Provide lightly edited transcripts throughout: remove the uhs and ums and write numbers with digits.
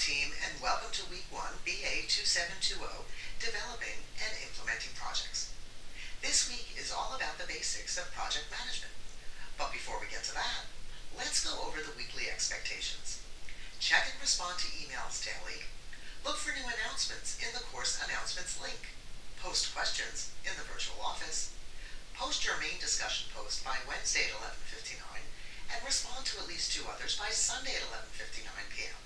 team, and welcome to Week 1, BA2720, Developing and Implementing Projects. This week is all about the basics of project management. But before we get to that, let's go over the weekly expectations. Check and respond to emails daily. Look for new announcements in the course announcements link. Post questions in the virtual office. Post your main discussion post by Wednesday at 11:59 and respond to at least 2 others by Sunday at 11:59 p.m.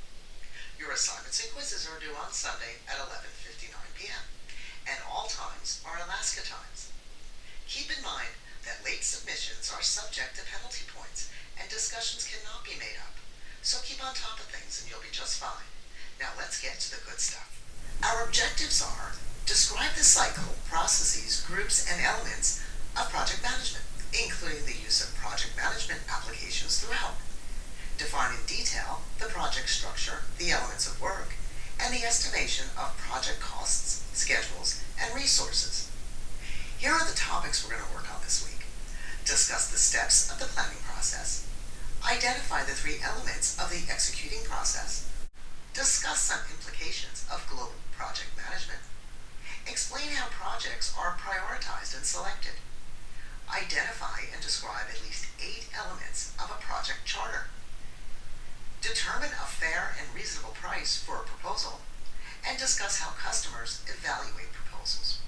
Your assignments and quizzes are due on Sunday at 11:59 p.m. and all times are Alaska times. Keep in mind that late submissions are subject to penalty points and discussions cannot be made up. So keep on top of things and you'll be just fine. Now let's get to the good stuff. Our objectives are: describe the cycle, processes, groups, and elements of project management, including the use of project management applications throughout. Define in detail the project structure, the elements of work, and the estimation of project costs, schedules, and resources. Here are the topics we're going to work on this week. Discuss the steps of the planning process. Identify the 3 elements of the executing process. Discuss some implications of global project management. Explain how projects are prioritized and selected. Identify and describe at least 8 elements of a project charter. Determine a fair and reasonable price for a proposal, and discuss how customers evaluate proposals.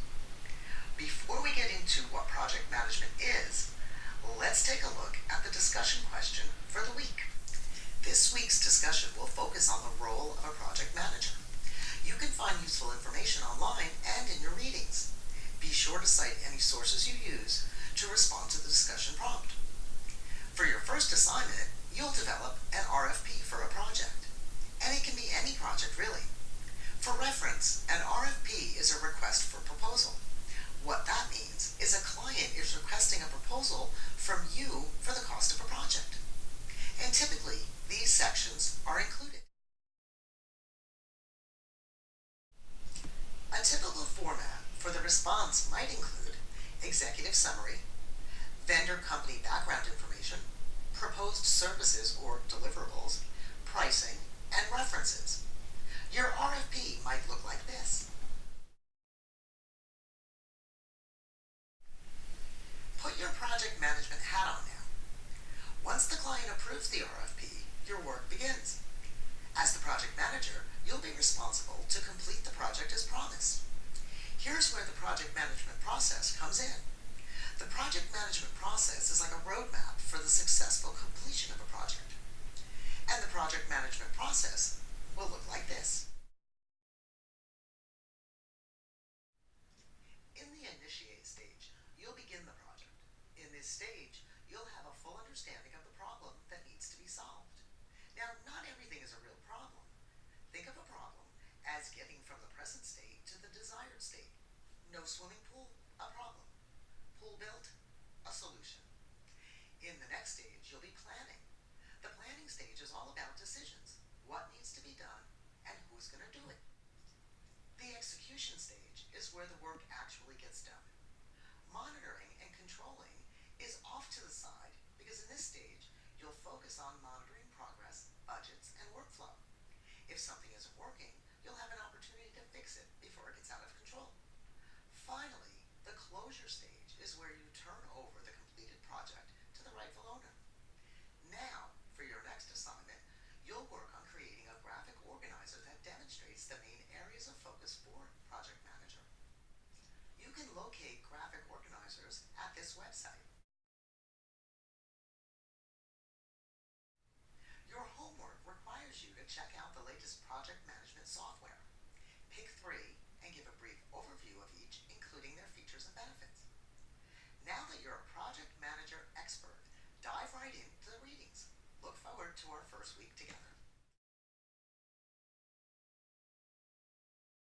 Before we get into what project management is, let's take a look at the discussion question for the week. This week's discussion will focus on the role of a project manager. You can find useful information online and in your readings. Be sure to cite any sources you use to respond to the discussion prompt. For your first assignment, you'll develop an RFP for a project. And it can be any project, really. For reference, an RFP is a request for proposal. What that means is a client is requesting a proposal from you for the cost of a project. And typically, these sections are included. A typical format for the response might include executive summary, vendor company background information, proposed services or deliverables, pricing, and references. Your RFP might look like this. Put your project management hat on now. Once the client approves the RFP, your work begins. As the project manager, you'll be responsible to complete the project as promised. Here's where the project management process comes in. The project management process is like a roadmap for the successful completion of a project. And the project management process will look like this. In the initiate stage, you'll begin the project. In this stage, you'll have a full understanding of the problem that needs to be solved. Now, not everything is a real problem. Think of a problem as getting from the present state to the desired state. No swimming pool, a problem. Pool built, a solution. In the next stage, you'll be planning. The planning stage is all about decisions. What needs to be done and who's going to do it. The execution stage is where the work actually gets done. Monitoring and controlling is off to the side because in this stage, you'll focus on monitoring progress, budgets, and workflow. If something isn't working, you'll have an opportunity to fix it before it gets out of control. Finally, the closure stage is where you turn over the completed project to the rightful owner. Now, for your next assignment, you'll work on creating a graphic organizer that demonstrates the main areas of focus for Project Manager. You can locate graphic organizers at this website. Your homework requires you to check out the latest project management software. Pick 3 and give a brief overview of each, including their features and benefits. Now that you're a project manager expert, dive right into the readings. Look forward to our first week together.